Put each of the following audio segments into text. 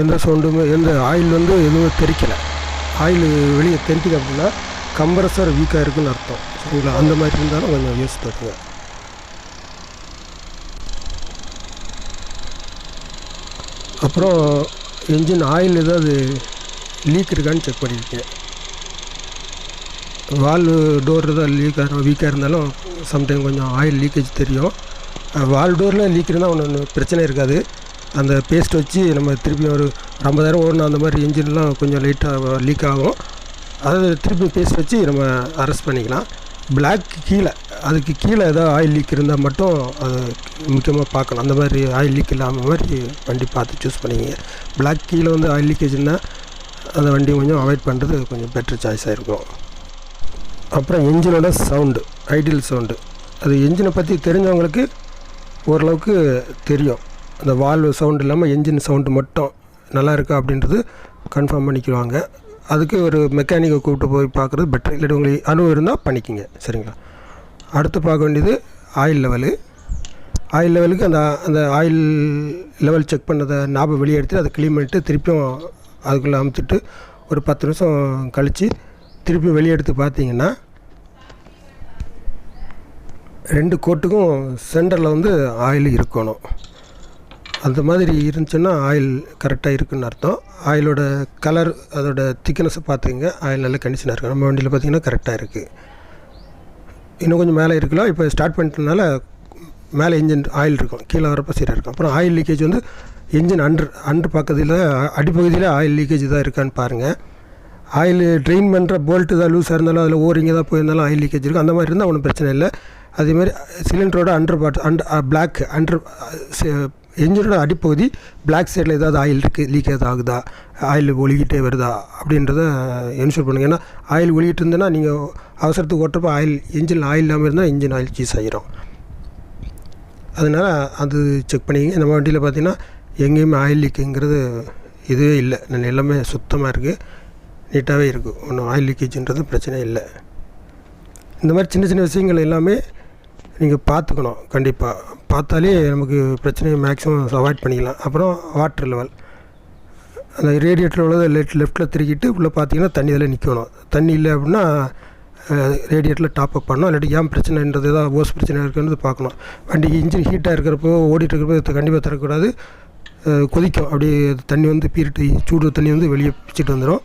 எந்த சவுண்டுமே எந்த ஆயில் வந்து எதுவும் தெரிக்கலை. ஆயில் வெளியே தெரிக்குது அப்படின்னா கம்ப்ரஸர் வீக்காக இருக்குதுன்னு அர்த்தம். சரிங்களா? அந்த மாதிரி இருந்தாலும் கொஞ்சம் யோசித்து வைக்குங்க. அப்புறம் என்ஜின் ஆயில் ஏதாவது லீக் இருக்கான்னு செக் பண்ணியிருக்கேன். வால்வு டோர் ஏதாவது வீக்காக இருந்தாலும் சம்டைம் கொஞ்சம் ஆயில் லீக்கேஜ் தெரியும். வால் டோரில் லீக் இருந்தால் ஒன்றும் பிரச்சனை இருக்காது. அந்த பேஸ்ட் வச்சு நம்ம திருப்பி ஒரு 50,000 ஓடணும் அந்த மாதிரி இன்ஜின்லாம் கொஞ்சம் லைட்டாக லீக் ஆகும். அதை திருப்பி பேஸ்ட் வச்சு நம்ம அரெஸ்ட் பண்ணிக்கலாம். பிளாக் கீழே அதுக்கு கீழே ஏதாவது ஆயில் லீக் இருந்தால் மட்டும் அது முக்கியமாக பார்க்கணும். அந்த மாதிரி ஆயில் லீக் இல்லாமல் மாதிரி வண்டி பார்த்து சூஸ் பண்ணிக்கிங்க. பிளாக் கீழே வந்து ஆயில் லீக்கேஜ்னால் அந்த வண்டி கொஞ்சம் அவாய்ட் பண்ணுறது கொஞ்சம் பெட்டர் சாய்ஸாக இருக்கும். அப்புறம் என்ஜினோட சவுண்டு, ஐடியல் சவுண்டு, அது என்ஜினை பற்றி தெரிஞ்சவங்களுக்கு ஓரளவுக்கு தெரியும். அந்த வால்வு சவுண்டு இல்லாமல் என்ஜின் சவுண்டு மட்டும் நல்லா இருக்கா அப்படின்றது கன்ஃபார்ம் பண்ணிக்குவாங்க. அதுக்கு ஒரு மெக்கானிக்கை கூப்பிட்டு போய் பார்க்குறது பெட்டர். இல்லாட்டி உங்களுக்கு அனுபவம் இருந்தால் பண்ணிக்கிங்க. சரிங்களா? அடுத்து பார்க்க வேண்டியது ஆயில் லெவலு. ஆயில் லெவலுக்கு அந்த ஆயில் லெவல் செக் பண்ணதை நாபை வெளியே எடுத்து அதை க்ளீன் பண்ணிவிட்டு திருப்பியும் அதுக்குள்ளே அமுத்துட்டு ஒரு 10 நிமிஷம் கழித்து திருப்பி வெளியே எடுத்து பார்த்தீங்கன்னா 2 கோட்டுக்கும் சென்டரில் வந்து ஆயில் இருக்கணும். அந்த மாதிரி இருந்துச்சுன்னா ஆயில் கரெக்டாக இருக்குதுன்னு அர்த்தம். ஆயிலோட கலர் அதோட திக்னஸை பார்த்துங்க. ஆயில் நல்ல கண்டிஷனாக இருக்குது. நம்ம வண்டியில் பார்த்திங்கன்னா கரெக்டாக இருக்குது. இன்னும் கொஞ்சம் மேலே இருக்கலாம். இப்போ ஸ்டார்ட் பண்ணிட்டனால மேலே இன்ஜின் ஆயில் இருக்கும், கீழே வரப்போ சீராக இருக்கும். அப்புறம் ஆயில் லீக்கேஜ் வந்து இன்ஜின் அன்று பக்கத்தில் அடிப்பகுதியில் ஆயில் லீக்கேஜ் தான் இருக்கான்னு பாருங்கள். ஆயில் ட்ரெயின் பண்ணுற போல்ட்டு தான் லூஸாக இருந்தாலும் அதில் ஓரிங்க தான் போயிருந்தாலும் ஆயில் லீக்கேஜ் இருக்கும். அந்த மாதிரி இருந்தால் ஒன்றும் பிரச்சனை இல்லை. அதேமாதிரி சிலிண்டரோட பிளாக் என்ஜினோட அடிப்பகுதி பிளாக் சைடில் ஏதாவது ஆயில் இருக்குது, லீக் ஏதாவது ஆகுதா, ஆயில் ஒழுகிட்டே வருதா அப்படின்றத என்ஷூர் பண்ணுங்கள். ஏன்னா ஆயில் ஒழுகிட்டு இருந்தேன்னா நீங்கள் அவசரத்துக்கு ஓட்டுறப்போ என்ஜின் ஆயில் இல்லாமல் இருந்தால் இன்ஜின் ஆயில் சீஸ் ஆகிரும். அதனால் அது செக் பண்ணிங்க. நம்ம வண்டியில் பார்த்திங்கன்னா எங்கேயுமே ஆயில் லீக்குங்கிறது இதுவே இல்லை. எல்லாமே சுத்தமாக இருக்குது, நீட்டாகவே இருக்குது. ஒன்றும் ஆயில் லீக்கேஜ்ன்றது பிரச்சனை இல்லை. இந்த மாதிரி சின்ன சின்ன விஷயங்கள் எல்லாமே நீங்கள் பார்த்துக்கணும். கண்டிப்பாக பார்த்தாலே நமக்கு பிரச்சனையை மேக்ஸிமம் அவாய்ட் பண்ணிக்கலாம். அப்புறம் வாட்டர் லெவல், அந்த ரேடியேட்டர் உள்ளதை லெஃப்ட்டில் திருக்கிட்டு உள்ளே பார்த்தீங்கன்னா தண்ணி இதில் நிற்கணும். தண்ணி இல்லை அப்படின்னா ரேடியேட்டரில் டாப் அப் பண்ணணும். இல்லாட்டி ஏன் பிரச்சனைன்றது ஏதாவது ஓஸ் பிரச்சனை இருக்குன்றது பார்க்கணும். வண்டிக்கு இன்ஜின் ஹீட்டாக இருக்கிறப்போ ஓடிட்டு இருக்கிறப்போ கண்டிப்பாக தரக்கூடாது. கொதிக்கும், அப்படியே தண்ணி வந்து பீரிட்டு சூடு தண்ணி வந்து வெளியே பிடிச்சிட்டு வந்துடும்.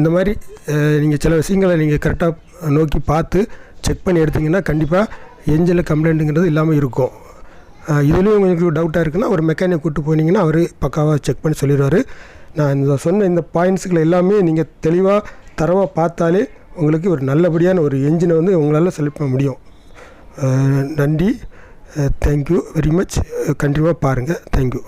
இந்த மாதிரி நீங்கள் சில விஷயங்களை நீங்கள் கரெக்டாக நோக்கி பார்த்து செக் பண்ணி எடுத்திங்கன்னா கண்டிப்பாக என்ஜினில் கம்ப்ளைண்ட்டுங்கிறது இல்லாமல் இருக்கும். இதுலேயும் உங்களுக்கு டவுட்டாக இருக்குன்னா ஒரு மெக்கானிக் கூப்பிட்டு போனீங்கன்னா அவர் பக்காவாக செக் பண்ணி சொல்லிடுவார். நான் சொன்ன இந்த பாயிண்ட்ஸுகளை எல்லாமே நீங்கள் தெளிவாக தரவாக பார்த்தாலே உங்களுக்கு ஒரு நல்லபடியான ஒரு என்ஜினை வந்து உங்களால் செலக்ட் பண்ண முடியும். நன்றி. Thank you very much. கண்டிப்பாக பாருங்கள். தேங்க்யூ.